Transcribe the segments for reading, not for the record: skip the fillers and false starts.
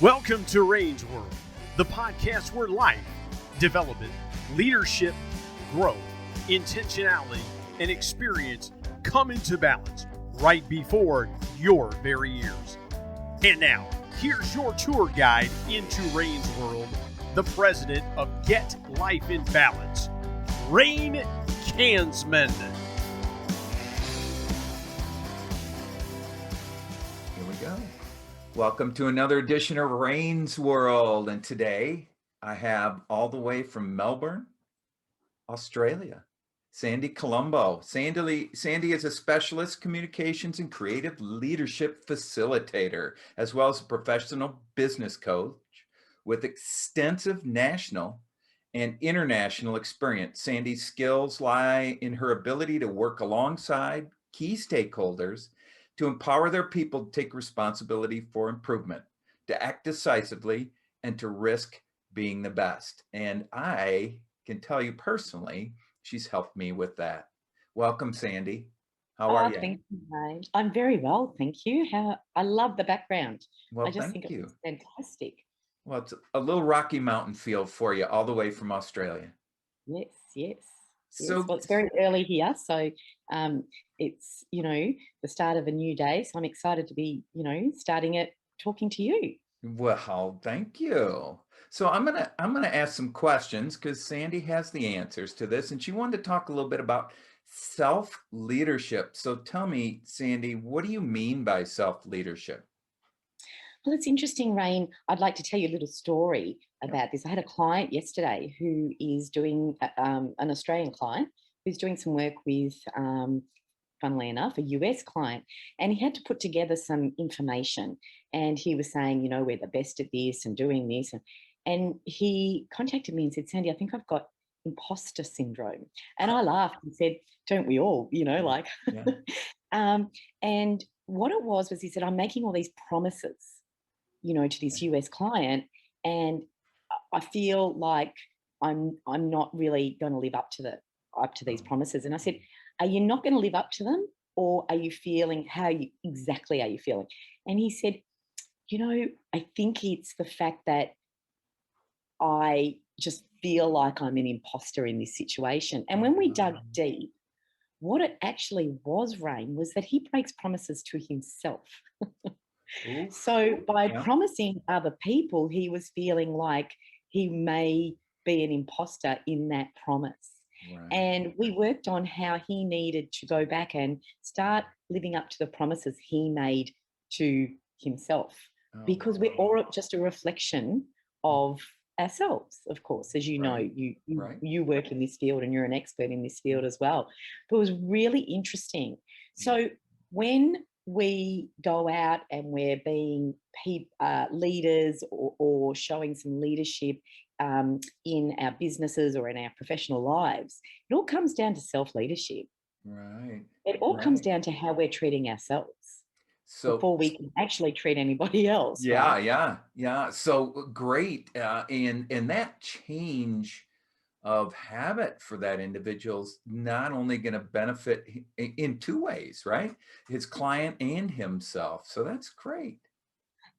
Welcome to Rain's World, the podcast where life, development, leadership, growth, intentionality, and experience come into balance right before your very ears. And now, here's your tour guide into Rain's World, the president of Get Life in Balance, Rain Kansman. Here we go. Welcome to another edition of Rain's World. And today I have all the way from Melbourne, Australia, Sandy Colombo. Sandy is a specialist communications and creative leadership facilitator, as well as a professional business coach with extensive national and international experience. Sandy's skills lie in her ability to work alongside key stakeholders to empower their people to take responsibility for improvement, to act decisively, and to risk being the best. And I can tell you personally, she's helped me with that. Welcome, Sandy. How are you? Thank you, Ray. I'm very well, thank you. I love the background. Well, I just thank think you. it's fantastic. Well, it's a little Rocky Mountain feel for you, all the way from Australia. Yes. So, Well, it's very early here, so it's the start of a new day. So I'm excited to be starting it talking to you. well, thank you. So I'm gonna ask some questions because Sandy has the answers to this, and she wanted to talk a little bit about self-leadership. So tell me, Sandy, what do you mean by self-leadership? Well, it's interesting, Rain. I'd like to tell you a little story Yep. about this. I had a client yesterday who is doing an Australian client who's doing some work with, funnily enough, a US client, and he had to put together some information. And he was saying, we're the best at this and doing this, and he contacted me and said, Sandy, I think I've got imposter syndrome. And I laughed and said, don't we all? Like, Yeah. and what it was he said, I'm making all these promises to this US client, and I feel like I'm not really going to live up to these promises. And I said, are you not going to live up to them, or are you feeling exactly are you feeling? And he said, I think it's the fact that I just feel like I'm an imposter in this situation. And when we dug deep, what it actually was, Rain, was that he breaks promises to himself. Oof. So by Yeah. promising other people, he was feeling like he may be an imposter in that promise. Right. And we worked on how he needed to go back and start living up to the promises he made to himself, Oh, because we're all just a reflection of ourselves, of course. As you know, Right. you work in this field and you're an expert in this field as well. But it was really interesting. So when we go out and we're being leaders or showing some leadership in our businesses or in our professional lives, it all comes down to self-leadership. Right. It all comes Right. down to how we're treating ourselves So before we can actually treat anybody else. yeah, Right? yeah. So great. And that change of habit for that individual's not only going to benefit in two ways, right? His client and himself. So that's great.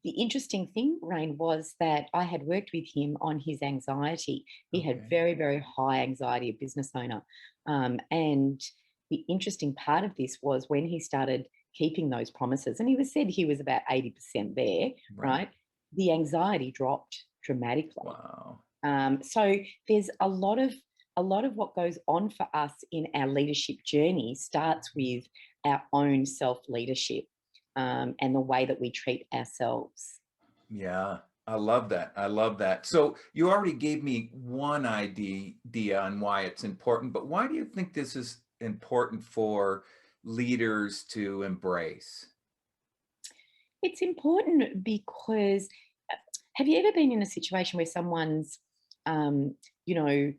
The interesting thing, Rain, was that I had worked with him on his anxiety. He had Okay. very, very high anxiety, a business owner. And the interesting part of this was when he started keeping those promises, and said he was about 80% there, right? The anxiety dropped dramatically. Wow. So there's a lot of what goes on for us in our leadership journey starts with our own self-leadership, and the way that we treat ourselves. Yeah, I love that. I love that. So you already gave me one idea on why it's important, but why do you think this is important for leaders to embrace? It's important because have you ever been in a situation where someone's, um, you know,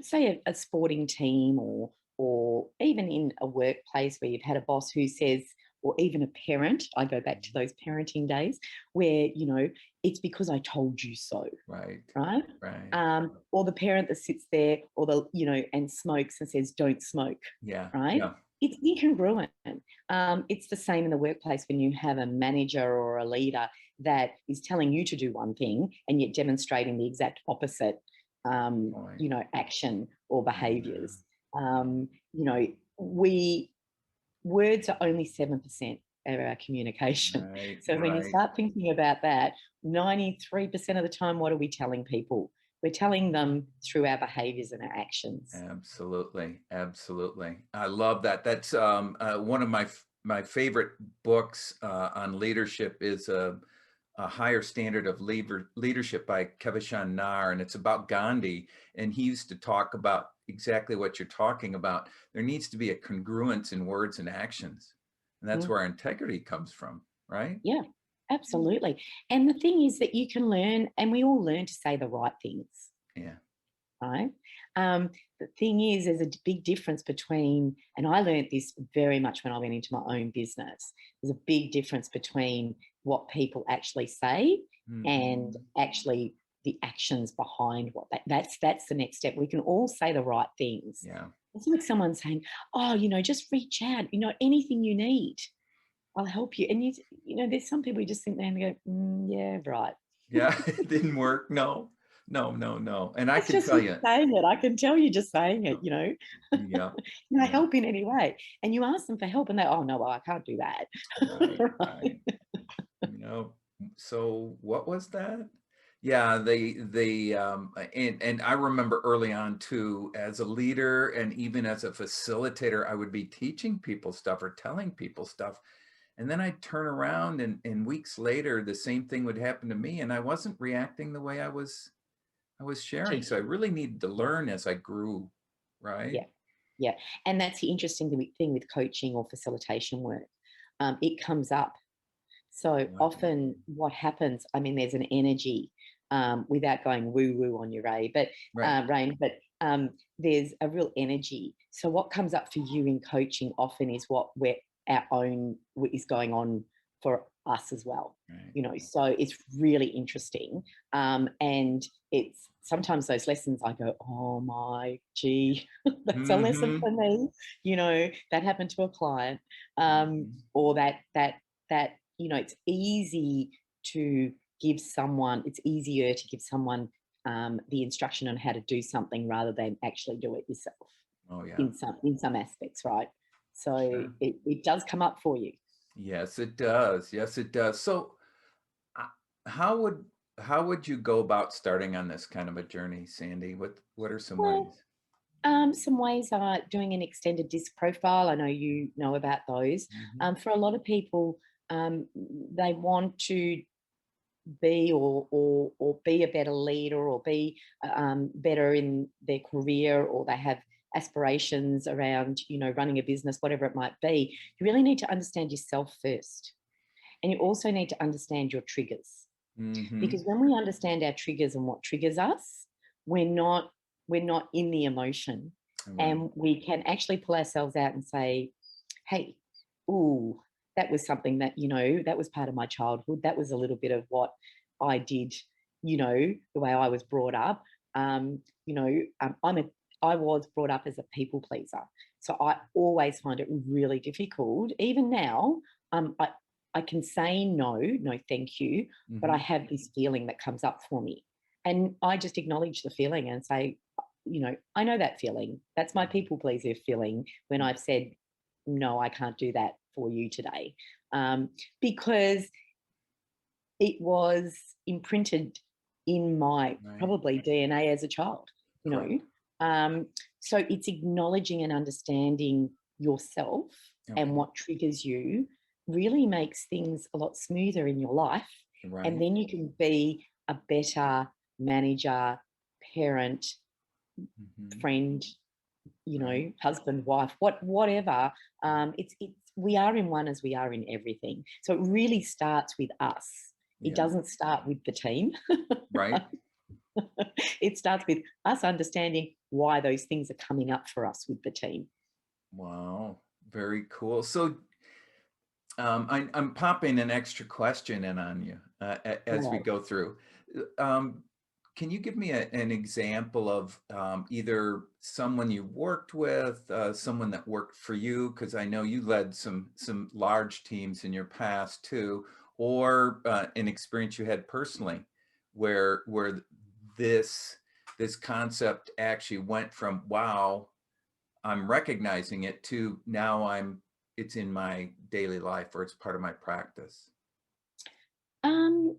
say a sporting team or even in a workplace where you've had a boss who says, or even a parent, I go back to those parenting days where, it's because I told you so, Right. right? Right. Or the parent that sits there and smokes and says, don't smoke, Yeah. right? Yeah. It's incongruent. It's the same in the workplace when you have a manager or a leader that is telling you to do one thing and yet demonstrating the exact opposite, action or behaviors. Words are only 7% of our communication. So when you start thinking about that, 93% of the time, what are we telling people? We're telling them through our behaviors and our actions. Absolutely. I love that. That's one of my favorite books on leadership is a Higher Standard of Leadership by Kevashan Nar, and it's about Gandhi. And he used to talk about exactly what you're talking about. There needs to be a congruence in words and actions. And that's where integrity comes from, right? Yeah, absolutely. And the thing is that you can learn, and we all learn to say the right things. Yeah. Right. The thing is, there's a big difference between, and I learned this very much when I went into my own business. There's a big difference between what people actually say and actually the actions behind what that's the next step. We can all say the right things. Yeah. It's like someone saying, "Oh, just reach out. Anything you need, I'll help you." And there's some people who just think there and go, "Yeah, right." Yeah, it didn't work. No. And I That's can just tell you you. saying it. I can tell you just saying it, Yeah. Can I help in any way? And you ask them for help and they, oh, no, well, I can't do that. Right. So what was that? Yeah, and I remember early on too, as a leader and even as a facilitator, I would be teaching people stuff or telling people stuff. And then I'd turn around and weeks later, the same thing would happen to me. And I wasn't reacting the way I was sharing. So I really needed to learn as I grew, right? Yeah. And that's the interesting thing with coaching or facilitation work. It comes up. So often what happens, there's an energy, without going woo-woo on your Rain, but there's a real energy. So what comes up for you in coaching often is what is going on for us as well. So it's really interesting. And it's sometimes those lessons I go, oh my gee, that's a lesson for me. That happened to a client. Or that it's easy to give someone, it's easier to give someone the instruction on how to do something rather than actually do it yourself. Oh yeah. In some aspects, right? So sure. It does come up for you. Yes, it does. So how would you go about starting on this kind of a journey, Sandy? What are some ways? Some ways are doing an extended disc profile. I know you know about those. For a lot of people, they want to be or be a better leader or be better in their career, or they have aspirations around running a business, whatever it might be. You really need to understand yourself first, and you also need to understand your triggers, because when we understand our triggers and what triggers us, we're not in the emotion, and we can actually pull ourselves out and say, hey, ooh, that was something that, that was part of my childhood. That was a little bit of what I did, the way I was brought up. I was brought up as a people pleaser. So I always find it really difficult. Even now, I can say no, thank you, but I have this feeling that comes up for me. And I just acknowledge the feeling and say, I know that feeling. That's my people pleaser feeling when I've said, no, I can't do that for you today, because it was imprinted in my probably DNA as a child, so it's acknowledging and understanding yourself and what triggers you really makes things a lot smoother in your life. And then you can be a better manager, parent, friend, husband, wife, whatever. It's we are in one as we are in everything. So it really starts with us. It doesn't start with the team. Right. It starts with us understanding why those things are coming up for us with the team. Wow. Very cool. So I'm popping an extra question in on you as we go through. Can you give me an example of either someone you worked with, someone that worked for you? Because I know you led some large teams in your past too, or an experience you had personally where this concept actually went from, wow, I'm recognizing it, to now it's in my daily life, or it's part of my practice? Um,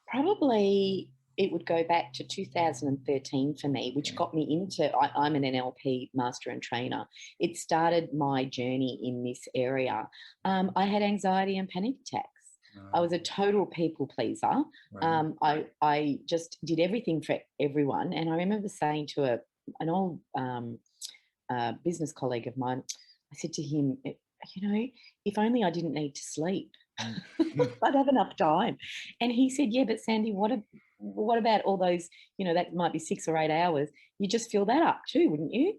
Probably it would go back to 2013 for me, which Okay. got me into, I'm an NLP master and trainer. It started my journey in this area. I had anxiety and panic attacks. I was a total people pleaser. Right. I just did everything for everyone. And I remember saying to an old business colleague of mine, I said to him, you know, if only I didn't need to sleep. I'd have enough time. And he said, yeah, but Sandy, what about all those, that might be 6 or 8 hours. You just fill that up too, wouldn't you?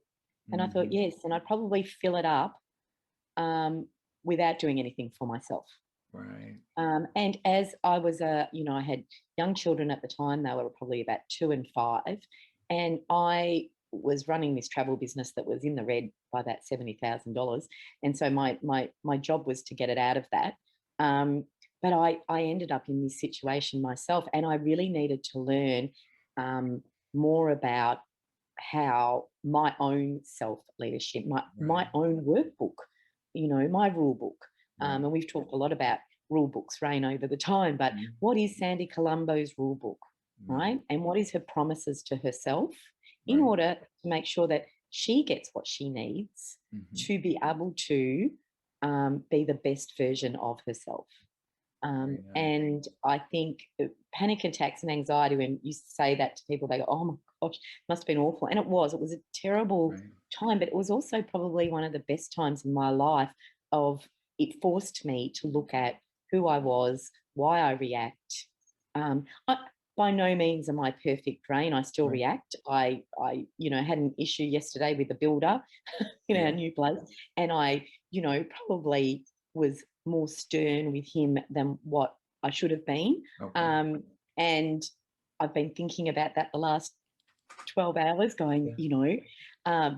And I thought, Mhm. yes. And I'd probably fill it up um, without doing anything for myself. Right. And as I was I had young children at the time. They were probably about 2 and 5. And I was running this travel business that was in the red by about $70,000. And so my job was to get it out of that. But I ended up in this situation myself, and I really needed to learn more about how my own self leadership, my Right. own workbook, my rule book. Right. And we've talked a lot about rule books, Rain, over the time, but Mhm. what is Sandy Colombo's rule book, Right. right? And what is her promises to herself in Right. order to make sure that she gets what she needs Mhm. to be able to be the best version of herself. Very nice. And I think panic attacks and anxiety, when you say that to people, they go, oh my gosh, must have been awful. And it was a terrible Right. time, but it was also probably one of the best times in my life. Of It forced me to look at who I was, why I react. By no means am I perfect, Rain. I still Right. react. I had an issue yesterday with a builder in our Yeah. new place, and I, probably was more stern with him than what I should have been. Okay. And I've been thinking about that the last 12 hours, going, Yeah.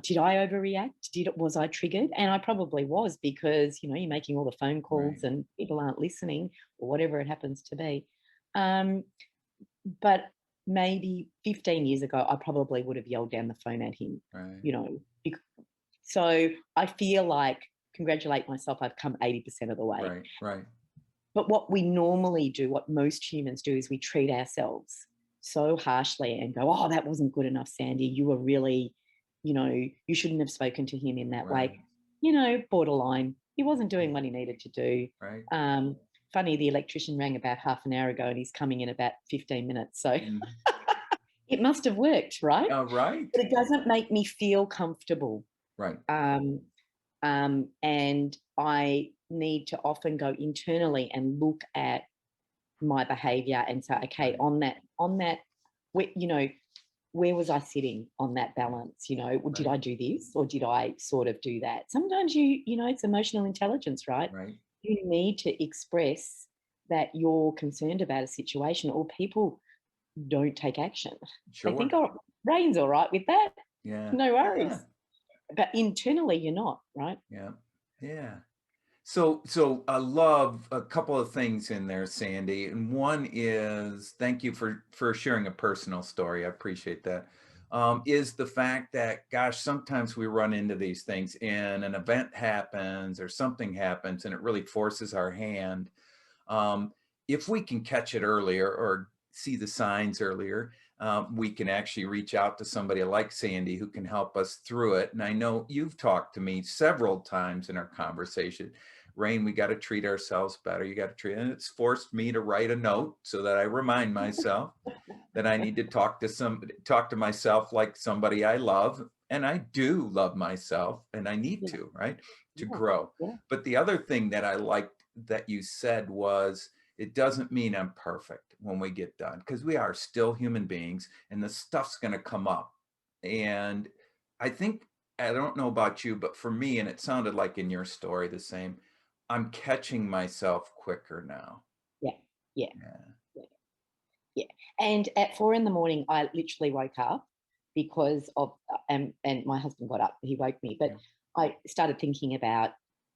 did I overreact? Was I triggered? And I probably was, because, you're making all the phone calls Right. and people aren't listening, or whatever it happens to be. Um, but maybe 15 years ago, I probably would have yelled down the phone at him, Right. you know. So I feel like, congratulate myself, I've come 80% of the way. Right. Right. But what we normally do, what most humans do, is we treat ourselves so harshly and go, oh, that wasn't good enough, Sandy. You were really, you shouldn't have spoken to him in that Right. way. Borderline. He wasn't doing what he needed to do. Right. Funny, the electrician rang about half an hour ago and he's coming in about 15 minutes. So Mhm. it must have worked, right? Yeah, right. But it doesn't make me feel comfortable. Right. And I need to often go internally and look at my behavior and say, okay, Right. on that, where was I sitting on that balance? Did Right. I do this, or did I sort of do that? Sometimes it's emotional intelligence, right? Right. You need to express that you're concerned about a situation, or people don't take action. They think, Sure. oh, Rain's all right with that. Yeah. No Yeah. worries. But internally, you're not, right? Yeah. Yeah. So I love a couple of things in there, Sandy. And one is, thank you for sharing a personal story. I appreciate that. Is the fact that, gosh, sometimes we run into these things and an event happens or something happens and it really forces our hand. Um, if we can catch it earlier or see the signs earlier, we can actually reach out to somebody like Sandy who can help us through it. And I know you've talked to me several times in our conversation, Rain, we got to treat ourselves better. You got to treat, and it's forced me to write a note so that I remind myself that I need to talk to myself like somebody I love. And I do love myself and I need Yeah, to, right? To yeah, grow. yeah. But the other thing that I liked that you said was, it doesn't mean I'm perfect when we get done, because we are still human beings and the stuff's going to come up. And I think, I don't know about you, but for me, and it sounded like in your story the same, I'm catching myself quicker now. Yeah, yeah, Yeah. yeah, yeah. And at 4 in the morning, I literally woke up because of, and my husband got up, he woke me, but Yeah. I started thinking about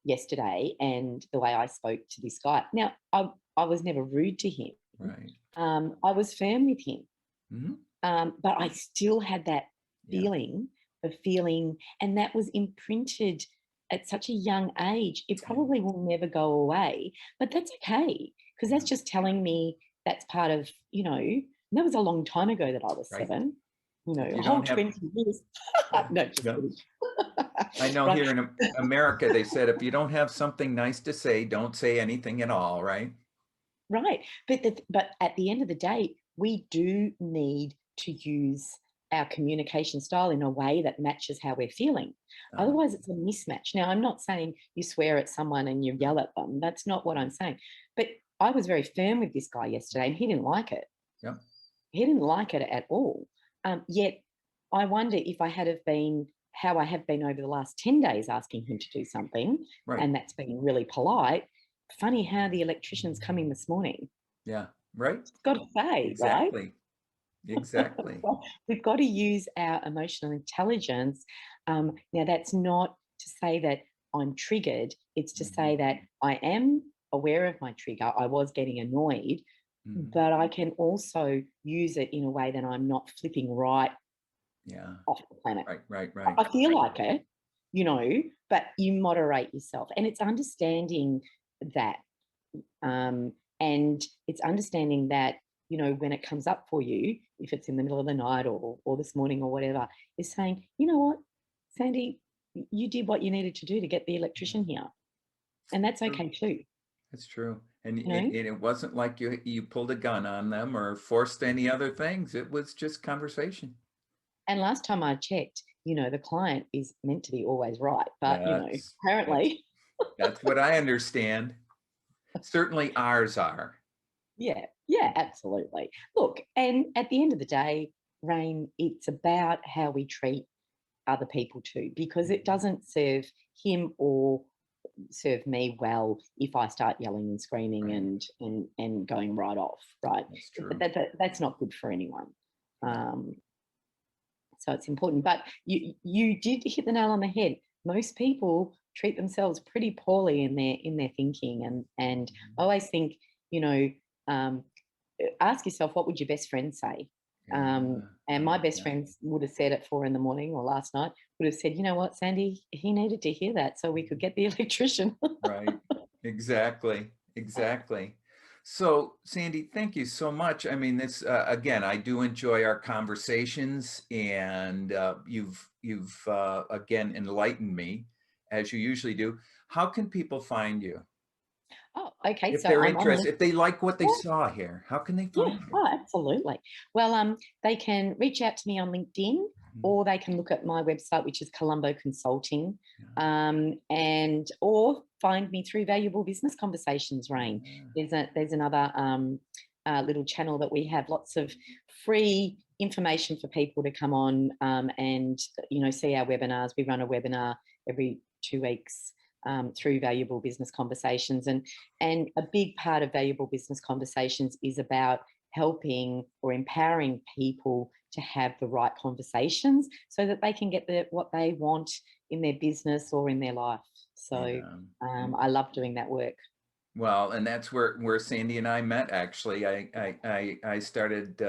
yesterday and the way I spoke to this guy. Now, I was never rude to him. Right. I was firm with him. Mhm. But I still had that Yeah. feeling, and that was imprinted at such a young age. It Yeah. probably will never go away, but that's okay because that's just telling me that's part of, that was a long time ago that I was Right. 7, If a you whole don't have, 20 years. No, just no, kidding. I know Right, here in America, they said, if you don't have something nice to say, don't say anything at all, right? right. But at the end of the day, we do need to use our communication style in a way that matches how we're feeling. Um, Otherwise, it's a mismatch. Now, I'm not saying you swear at someone and you yell at them. That's not what I'm saying. But I was very firm with this guy yesterday, and he didn't like it. Yep. He didn't like it at all. Yet, I wonder if I had have been how I have been over the last 10 days asking him to do something, Right. and that's been really polite. Funny how the electrician's coming this morning. Yeah. Right. Got to say, right? Exactly. Exactly. We've got to use our emotional intelligence. Now, that's not to say that I'm triggered. It's to say that I am aware of my trigger. I was getting annoyed, Mhm. but I can also use it in a way that I'm not flipping right Yeah. off the planet. Right. I feel like it, but you moderate yourself. And it's understanding that. And it's understanding that, when it comes up for you, if it's in the middle of the night or this morning or whatever, is saying, you know what, Sandy, you did what you needed to do to get the electrician here. And that's True. okay too. It's true. And You know? it wasn't like you pulled a gun on them or forced any other things. It was just conversation. And last time I checked, the client is meant to be always right. But, That's apparently, that's what I understand. Certainly ours are. yeah, absolutely. Look, and at the end of the day, Rain, it's about how we treat other people too, because it doesn't serve him or serve me well if I start yelling and screaming Right. and going right off, right? That's true. That's not good for anyone. No. So it's important. But you did hit the nail on the head. Most people treat themselves pretty poorly in their thinking, and I always think, um, ask yourself, what would your best friend say? And my best friend would have said at 4 a.m. or last night, would have said, you know what, Sandy, he needed to hear that so we could get the electrician. Right. Exactly. So, Sandy, thank you so much. I mean, this again, I do enjoy our conversations, and you've again enlightened me, as you usually do. How can people find you Oh, okay. if So they're I'm on interested? LinkedIn. If they like what they Yeah, saw here, how can they yeah. find you? Oh, absolutely. Well, they can reach out to me on LinkedIn, or they can look at my website, which is Colombo Consulting, and or find me through Valuable Business Conversations. Rain. There's another little channel that we have lots of free information for people to come on and see our webinars. We run a webinar every 2 weeks. Through Valuable Business Conversations. And a big part of Valuable Business Conversations is about helping or empowering people to have the right conversations so that they can get what they want in their business or in their life. So I love doing that work. Well, and that's where Sandy and I met. Actually, I started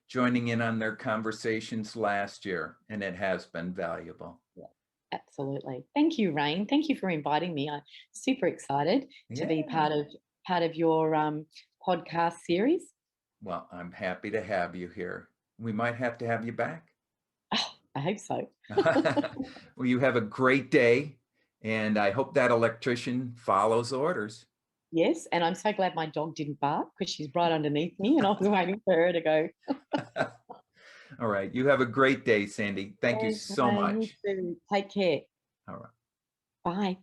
joining in on their conversations last year, and it has been valuable. Yeah, absolutely. Thank you, Rain. Thank you for inviting me. I'm super excited to be part of your podcast series. Well, I'm happy to have you here. We might have to have you back. Oh, I hope so. Well, you have a great day, and I hope that electrician follows orders. Yes, and I'm so glad my dog didn't bark because she's right underneath me and I was waiting for her to go. All right. You have a great day, Sandy. Thank you so much. You too. Take care. All right. Bye.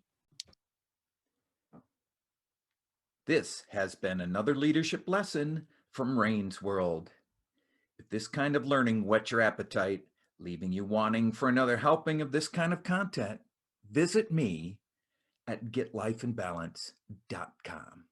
This has been another leadership lesson from Rain's World. If this kind of learning whets your appetite, leaving you wanting for another helping of this kind of content, visit me at getlifeandbalance.com.